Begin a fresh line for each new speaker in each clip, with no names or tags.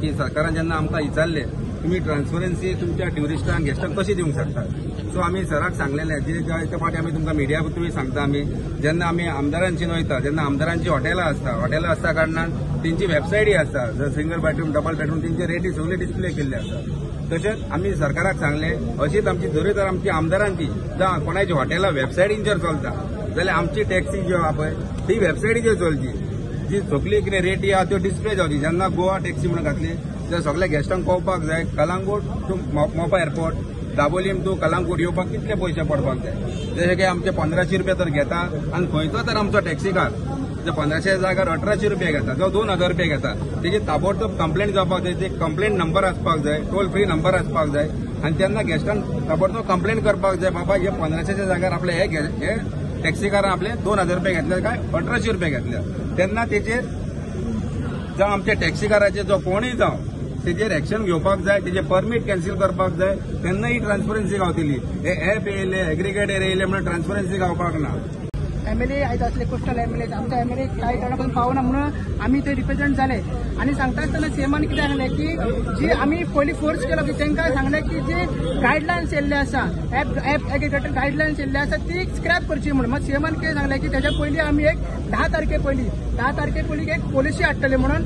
की सरकारान जेन्ना आमकां विचारले तुम्ही ट्रान्सपरन्सी तुमच्या ट्युरिस्टांक गेस्टांक कशी दिवंक शकता, सो आमी सराक सांगलेले ते फाटी आमी तुमकां मिडिया तुमी सांगता आमी जेन्ना आमी आमदारांची वयता जेन्ना आमदारांची हॉटेलां आसता कारणान तेंची वेबसायटी आसता जर सिंगल बेडरूम डबल बेडरूम तेंचे रेटी सगळे डिस्प्ले केल्ले आसा। तशेंच आमी सरकाराक सांगले अशीच आमची जरी तर आमची आमदारांची जावं कोणाची हॉटेलां वेबसायटींचेर चलता जाल्यार आमची टॅक्सी ज्यो आहा पळय ती वेबसायटीचेर चलची, जी सगळी कितें रेटी आहा त्यो डिस्प्ले जावची। जेन्ना गोवा टॅक्सी म्हणून घातली तर सगळ्या गेस्टांक कळपाक जाय कलांगूट टू मोपा एअरपोर्ट दाबोलीम टू कलांगूट येवपाक कितले पयशे पडपाक जाय। जशें की आमचे 1500 रुपया तर घेता आनी खंयचो तर आमचो टॅक्सीकार जर 1500 जाग्यार 1800 रुपया घेता जावं 2000 रुपया घेता तेजी ताबडतोब कंप्लेंट जावपाक जाय, ते कंप्लेंट नंबर आसपाक जाय, टोल फ्री नंबर आसपाक जाय आनी तेन्ना गेस्टांक ताबडतोब कंप्लेंट करपाक जाय बाबा हे 1500 जाग्यार आपले हे टॅक्सीकारान आपले 2000 रुपया घेतले काय 1800 रुपया घेतले, तेन्ना तेचेर जावं आमच्या टॅक्सीकाराचे जो कोणूय जावं तेजेर एक्शन घेवपाक जाय, तेजे परमीट कॅन्सील करपाक जाय, तेन्ना ही ट्रान्सपरन्सी गावतली। हे ऍप येयले एग्रिगेटर येयले म्हणून ट्रान्सपरन्सी गावपाक ना।
एमएलए आयज असले कोस्टल एमएलए आमचा एमएलए काही कारणा पावना म्हणून आम्ही ते रिप्रेझेंट झाले आणि सांगता आसतना सीएमान कितें सांगले की जी आम्ही पयलीं फोर्स केलो की तांकां सांगले की जे गायडलायन्स येयल्ले आसा ऍप एग्रिगेटर गायडलायन्स येयल्ले आसा ती स्क्रॅप करची म्हणून मग सीएमान कितें सांगले की त्याच्या पयलीं आमी एक 10 तारखे पयलीं एक पॉलिसी हाडटले म्हणून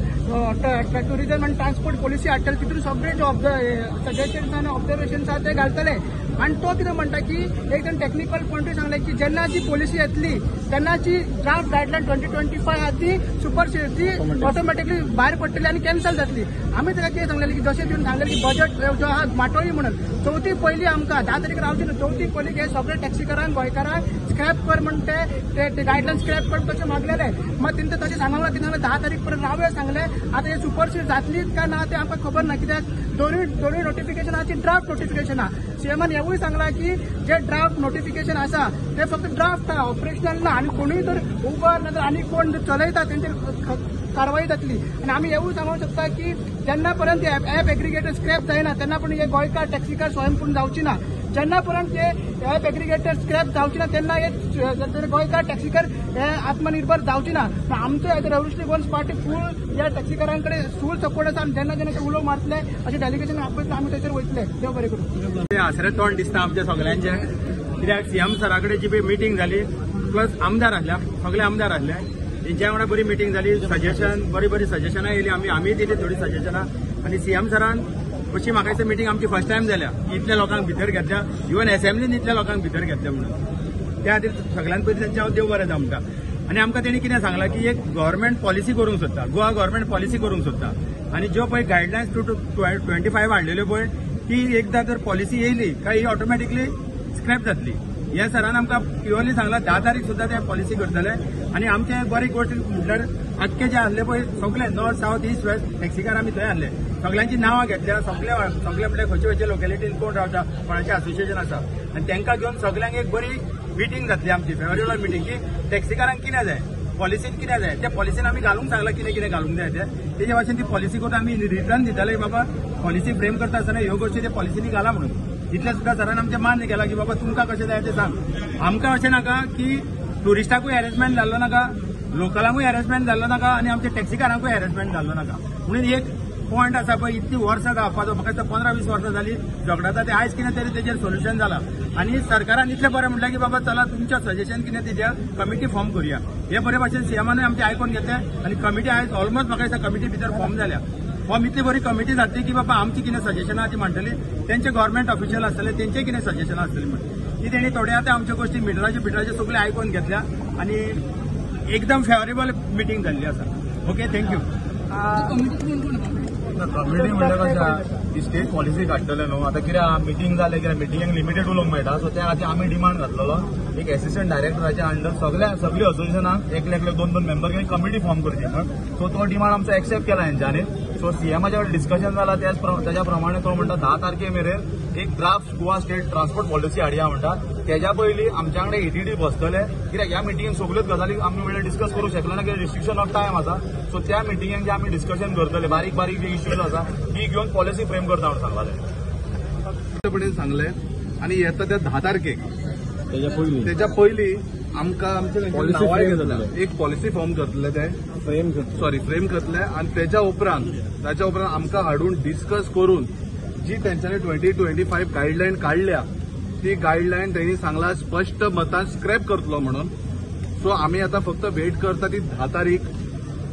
टुरिझम आनी ट्रान्सपोर्ट पॉलिसी हाडटले तितून सगळे जे सजेशन्स आनी ऑब्जर्वेशन्स आसा ते घालतले आणि तो कितें म्हणटा की एकदम टेक्निकल पॉयंटूय सांगले की जेन्ना जी पॉलिसी येतली तेन्नाची ड्राफ्ट गायडलायन 2025 आहा ती सुपरसीड ती ऑटोमॅटिकली भायर पडटली आनी कॅन्सल जातली। आमी ताका कितें सांगलेलें की जशें दिवन सांगलेलें की बजट जो आहा माटोळी म्हणून 4 पयलीं आमकां 10 तारीख रावची न्हू 4 पयलीं हे सगळे टॅक्सीकारांक गोंयकारांक स्क्रॅप कर म्हणून ते गायडलायन स्क्रॅप कर तशें मागलेले, मग तेंचे तशें सांगलें कितें सांगलें 10 तारीख पर्यंत रावया सांगलें। आतां हे सुपरसीड जातलीच काय ना ते आमकां खबर ना कित्याक दोनूय नोटिफिकेशनाची ड्राफ्ट नोटिफिकेशन आहा। सीएमान हेवूय सांगला की जे ड्राफ्ट नोटिफिकेशन आसा ते फक्त ड्राफ्ट आहा ऑपरेशनल ना आनी कोणूय तर उबर नाजाल्यार आनी कोण चलयता तेंचेर कारवाई जातली। आनी आमी हेवूय सांगूंक शकता की जेन्ना पर्यंत ऍप एग्रिगेटर स्क्रॅप जायना तेन्ना पर्यंत हे गोंयकार टॅक्सीकार स्वयंपूर्ण जावची ना, जेन्ना पर्यंत हे ऍप एग्रिगेटर स्क्रॅप जावची ना तेन्ना हे गोंयकार टॅक्सीकार हे आत्मनिर्भर जावची ना। आमचो रेव्होल्युशनरी गोन्स पार्टी फूल या टॅक्सीकारांकडे फूल सपोर्ट आसा आनी जेन्ना ते उलो मारतले अशें डेलिगेशन आपयतले आमी थंयसर वयतले। देव बरें करूं।
आसरे तोंड दिसता आमच्या सगळ्यांचे कित्याक सीएम सरा कडेन जी मिटींग जाली प्लस आमदार आसल्या सगळे आमदार आसले तेंच्या वांगडा बरी मिटींग जाली, सजेशन बरी सजेशनां येयली आमी दिली थोडी सजेशनां आनी सीएम सरान अशी म्हाका दिसता मिटींग आमची फर्स्ट टायम जाल्या इतल्या लोकांक भितर घेतल्या, इवन असेंब्लीन इतल्या लोकांक भितर घेतल्या म्हणून त्या खातीर सगळ्यां पयलीं तेंचे हांव देव बरें आमकां। आनी आमकां तेणी कितें सांगलां की एक गव्हर्मेंट पॉलिसी करूंक सोदता, गोवा गव्हर्मेंट पॉलिसी करूंक सोदता आनी ज्यो पळय गायडलायन्स 25 हाडलेल्यो पळय ती एकदां जर पॉलिसी येयली काय ही ऑटोमॅटिकली स्क्रॅप जातली। हे सरान आमकां प्युअरली सांगला 10 तारीख सुद्दां ते पॉलिसी करतले आनी आमचे बरी गोष्ट म्हटल्यार आख्खे जे आसले पळय सगळे north south east west taxi car आमी थंय आसले, सगळ्यांची नांवां घेतल्या, सगळे म्हणजे खंयचे लोकेलिटीन कोण रावता कोणाचें असोसिएशन आसा आनी तांकां घेवन सगळ्यांक एक बरी मिटींग जातली आमची फेब्रुवारी मिटींग की टॅक्सीकारांक कितें जाय पॉलिसीन कितें जाय त्या पॉलिसीन आमी घालूंक सांगला कितें घालूंक जाय तेजे भाशेन ती पॉलिसी करून आमी रिटर्न दिताले बाबा पॉलिसी फ्रेम करता आसतना ह्यो गोष्टी ते पॉलिसीनी घाला म्हणून। इतले सुद्दां सरान आमचें मान्य केला की बाबा तुमकां कशें जाय तें सांग। आमकां अशें नाका की टुरिस्टाकूय हॅरेसमेंट जाल्लो नाका, लोकलांकूय हॅरेसमेंट जाल्लो नाका आनी आमच्या टॅक्सीकारांकूय हॅरेसमेंट जाल्लो नाका म्हणून एक पॉयंट आसा पळय इतली वर्सां गावपाचो म्हाका दिसता 15-20 वर्सां जाली झगडाता ते आयज कितें तरी तेजेर सोल्युशन जालां आनी सरकारान इतलें बरें म्हटलें की बाबा चला तुमच्या सजेशन कितें तेज्या कमिटी फॉर्म करुया। हे बरे भाशेन सीएमानूय आमचे आयकून घेतले आनी कमिटी आयज ऑलमोस्ट म्हाका दिसता कमिटी भितर फॉर्म जाल्या। फॉर्म इतली बरी कमिटी जातली की बाबा आमची कितें सजेशनां ती म्हणटली तेंचे गव्हर्मेंट ऑफिशियल आसतले तेंचे कितें सजेशनां आसतली म्हणून ती तेणी थोड्या आतां आमच्यो गोष्टी मिटराचे सगळे आयकून घेतल्या आनी एकदम फेवरेबल मिटींग जाल्ली आसा। Okay thank you.
कमिटी म्हणल्यार कशें ती स्टेट पॉलिसी काडटले न्हू आतां कित्याक मिटींग जालें कित्याक मिटींगेक लिमिटेड उलोवंक मेळटा सो त्या खातीर आमी डिमांड घातलेलो एक एसिस्टंट डायरेक्टराच्या अंडर सगळी असोसिएशनाक एकले 2 मेंबर घेवन कमिटी फॉर्म करची म्हणून सो तो डिमांड आमचो एक्सेप्ट केला हेंच्यांनी। सो सीएमाच्या कडेन डिस्कशन जालां त्याच्या प्रमाणे तो म्हणटा 10 तारखे मेरेन एक draft Goa state transport policy हाडया म्हणटा। तेज्या पयलीं आमच्या कडेन ETD बसतले कित्याक ह्या मिटींगेक सगळ्योच गजाली आमी वेळेर डिस्कस करूंक शकले ना कित्याक रिस्ट्रिक्शन ऑफ टायम आसा। सो त्या मिटींगेक जे आमी डिस्कशन करतले बारीक जे इश्यूज आसा ती घेवन पॉलिसी फ्रेम करता म्हणून सांगलें
सांगले आनी येता त्या 10 तारखेक तेच्या पयलीं
आमकां
Policy frame करतले.
एक पॉलिसी फॉर्म करतले ते
फ्रेम
फ्रेम करतले आणि त्याच्या उपरांत आमकां हाडून डिस्कस करून जी तेंच्यांनी 2025 गायडलायन काढल्या ती गायडलायन त्यांनी सांगला स्पष्ट मतान स्क्रॅप करतलो म्हणून. सो आम्ही आता फक्त वेट करता ती 10 तारीख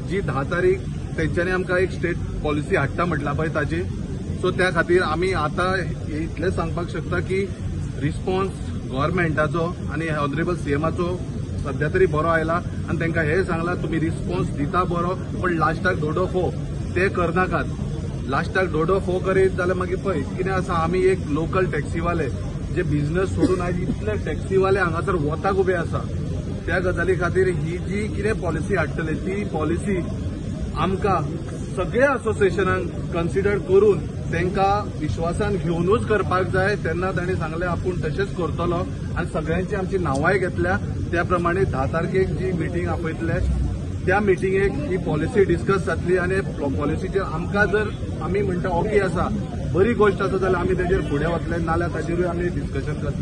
जी 10 तारीख तेंच्यांनी आमकां एक स्टेट पॉलिसी हाडटा म्हटला पळय ताची. सो त्या खातीर आमी आता इतलें सांगपाक शकता की रिस्पॉन्स गव्हर्मेंटाचो आणि ऑनरेबल सीएमाचो सध्या तरी बरो आयला आणि तांकां हे सांगला तुम्ही रिस्पॉन्स दिता बरो पण लास्टाक धोडो फो ते करनाकात. लास्टाक धोडो फो करीत जाल्यार मागीर पळय कितें आसा आमी एक लोकल टॅक्सीवाले जे बिझनेस सोडून आयज इतले टॅक्सीवाले हांगासर वताक उबे आसा. त्या गजाली खातीर ही जी कितें पॉलिसी हाडटले ती पॉलिसी आमकां सगळ्या असोसिएशनांक कन्सिडर करून तांकां विश्वासान घेवनूच करपाक जाय. तेन्ना तांणी सांगलें आपूण तशेंच करतलो आनी सगळ्यांची आमची नांवांय घेतल्या. त्या प्रमाणे 10 तारखेक जी मिटींग आपयतले त्या मिटींगेक ही पॉलिसी डिस्कस जातली आनी पॉलिसीचेर आमकां जर आमी म्हणटा ओके आसा बरी गोष्ट आसा जाल्यार आमी तेजेर फुडें वतले नाल्यार ताजेरूय आमी डिस्कशन करतले.